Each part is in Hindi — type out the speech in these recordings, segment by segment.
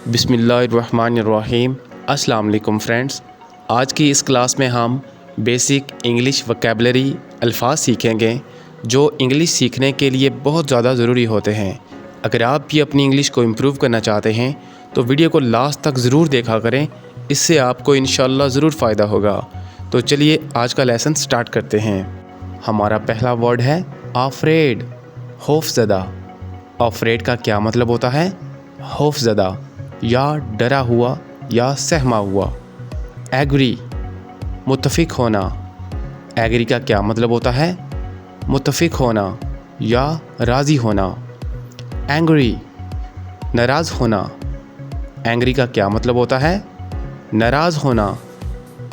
बिस्मिल्लाहिर्रहमानिर्रहीम। अस्सलाम वालेकुम फ्रेंड्स। आज की इस क्लास में हम बेसिक इंग्लिश वोकैबुलरी अल्फाज सीखेंगे जो इंग्लिश सीखने के लिए बहुत ज़्यादा ज़रूरी होते हैं। अगर आप भी अपनी इंग्लिश को इम्प्रूव करना चाहते हैं तो वीडियो को लास्ट तक ज़रूर देखा करें, इससे आपको इंशाल्लाह ज़रूर फ़ायदा होगा। तो चलिए आज का लेसन स्टार्ट करते हैं। हमारा पहला वर्ड है अफ्रेड, खौफज़दा। अफ्रेड का क्या मतलब होता है? खौफज़दा या डरा हुआ या सहमा हुआ। एग्री, मुत्तफ़िक होना। एग्री का क्या मतलब होता है? मुत्तफ़िक होना या राज़ी होना। एंग्री, नाराज़ होना। एंग्री का क्या मतलब होता है? नाराज़ होना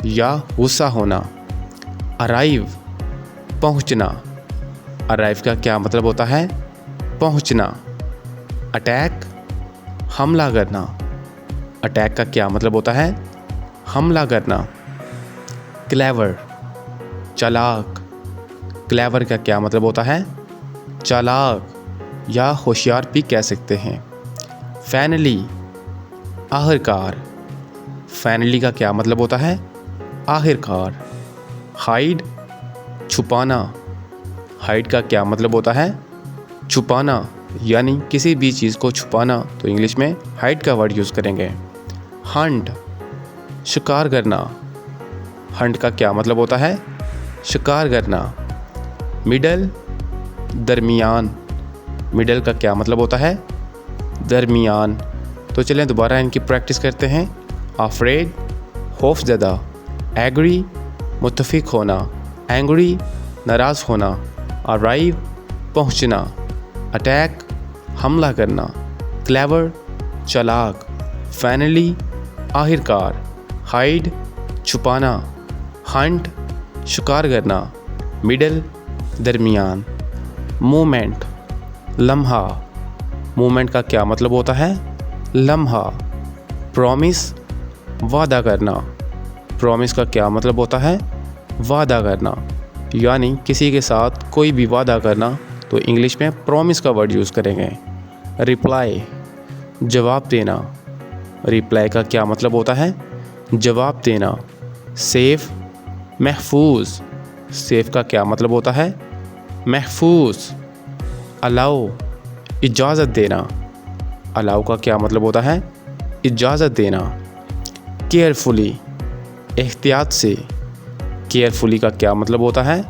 या गुस्सा होना। अराइव, पहुँचना। अराइव का क्या मतलब होता है? पहुँचना। अटैक, हमला करना। अटैक का क्या मतलब होता है? हमला करना। क्लेवर, चालाक। क्लेवर का क्या मतलब होता है? चालाक या होशियार भी कह सकते हैं। फाइनली, आखिरकार। फाइनली का क्या मतलब होता है? आखिरकार। हाइड, छुपाना। हाइड का क्या मतलब होता है? छुपाना, यानी किसी भी चीज़ को छुपाना, तो इंग्लिश में हाइड का वर्ड यूज़ करेंगे। हंट, शिकार करना। हंट का क्या मतलब होता है? शिकार करना। मिडल, दरमियान। मिडल का क्या मतलब होता है? दरमियान। तो चलें दोबारा इनकी प्रैक्टिस करते हैं। अफ्रेड, खौफज़दा। एग्री, मुत्तफ़िक होना। एंग्री, नाराज़ होना। अराइव, पहुँचना। अटैक, हमला करना। क्लेवर, चालाक। फाइनली, आखिरकार। हाइड, छुपाना। हंट, शिकार करना। मिडल, दरमियान। मोमेंट, लम्हा। मोमेंट का क्या मतलब होता है? लम्हा। प्रॉमिस, वादा करना। प्रॉमिस का क्या मतलब होता है? वादा करना, यानी किसी के साथ कोई भी वादा करना, तो इंग्लिश में प्रॉमिस का वर्ड यूज़ करेंगे। रिप्लाई, जवाब देना। रिप्लाई का क्या मतलब होता है? जवाब देना। सेफ, महफूज। सेफ का क्या मतलब होता है? महफूज। अलाउ, इजाज़त देना। अलाउ का क्या मतलब होता है? इजाज़त देना। केयरफुली, एहतियात से। केयरफुली का क्या मतलब होता है?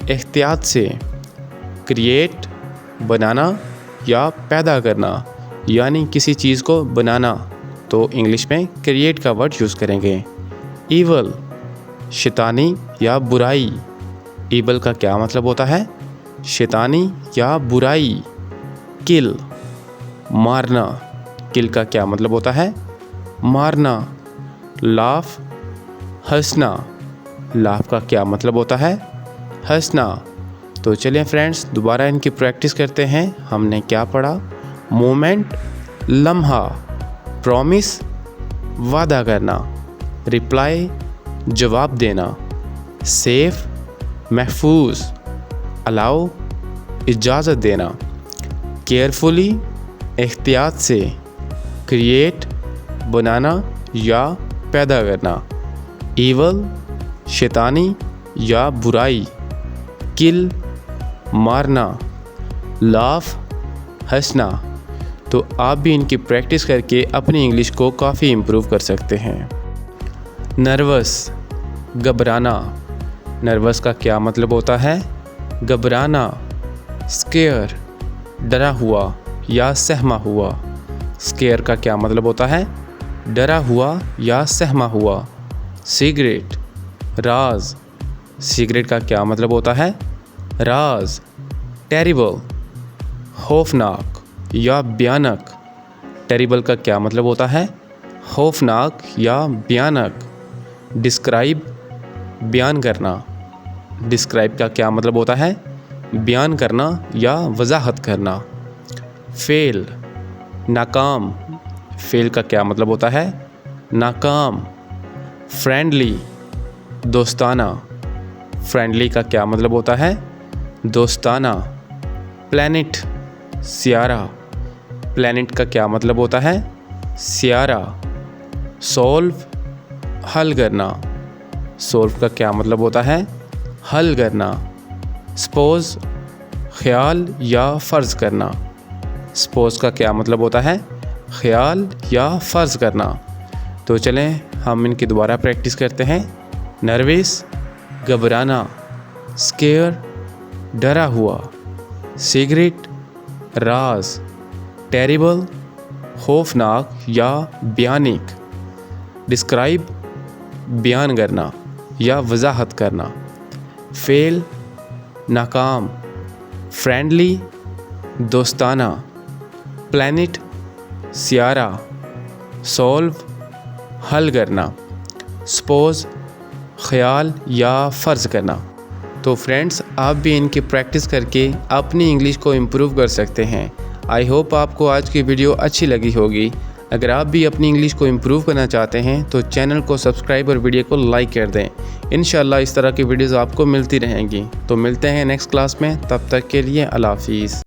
एहतियात से। क्रिएट, बनाना या पैदा करना, यानी किसी चीज़ को बनाना, तो इंग्लिश में क्रिएट का वर्ड यूज़ करेंगे। ईवल, शैतानी या बुराई। ईवल का क्या मतलब होता है? शैतानी या बुराई। किल, मारना। किल का क्या मतलब होता है? मारना। लाफ, हंसना। लाफ का क्या मतलब होता है? हंसना। तो चलिए फ्रेंड्स दोबारा इनकी प्रैक्टिस करते हैं। हमने क्या पढ़ा? मोमेंट, लम्हा। प्रॉमिस, वादा करना। रिप्लाई, जवाब देना। सेफ, महफूज। अलाउ, इजाज़त देना। केयरफुली, एहतियात से। क्रिएट, बनाना या पैदा करना। ईवल, शैतानी या बुराई। किल, मारना। लाफ, हंसना। तो आप भी इनकी प्रैक्टिस करके अपनी इंग्लिश को काफ़ी इम्प्रूव कर सकते हैं। नर्वस, घबराना। नर्वस का क्या मतलब होता है? घबराना। स्केयर, डरा हुआ या सहमा हुआ। स्केयर का क्या मतलब होता है? डरा हुआ या सहमा हुआ। सीक्रेट, राज। सीक्रेट का क्या मतलब होता है? राज। टेरिबल, खौफनाक या भयानक। टेरिबल का क्या मतलब होता है? खौफनाक या भयानक। डिस्क्राइब, बयान करना। डिस्क्राइब का क्या मतलब होता है? बयान करना या वजाहत करना। फेल, नाकाम। फेल का क्या मतलब होता है? नाकाम। फ्रेंडली, दोस्ताना। फ्रेंडली का क्या मतलब होता है? दोस्ताना। Planet, Sierra. प्लैनेट का क्या मतलब होता है? सियारा, सॉल्व हल करना। सॉल्व का क्या मतलब होता है? हल करना। सपोज़ ख्याल या फ़र्ज़ करना। सपोज़ का क्या मतलब होता है? ख्याल या फ़र्ज़ करना। तो चलें हम इनकी दोबारा प्रैक्टिस करते हैं। नर्वस घबराना, स्केयर डरा हुआ, सीक्रेट राज, टेरिबल खौफनाक या भयानक, डिस्क्राइब बयान करना या वजाहत करना, फेल नाकाम, फ्रेंडली दोस्ताना, प्लैनेट सियारा, सॉल्व हल करना, सपोज़ ख्याल या फ़र्ज़ करना। तो फ्रेंड्स, आप भी इनकी प्रैक्टिस करके अपनी इंग्लिश को इम्प्रूव कर सकते हैं। आई होप आपको आज की वीडियो अच्छी लगी होगी। अगर आप भी अपनी इंग्लिश को इम्प्रूव करना चाहते हैं तो चैनल को सब्सक्राइब और वीडियो को लाइक कर दें। इंशाल्लाह इस तरह की वीडियोज़ आपको मिलती रहेंगी। तो मिलते हैं नेक्स्ट क्लास में, तब तक के लिए अल्लाह हाफ़िज़।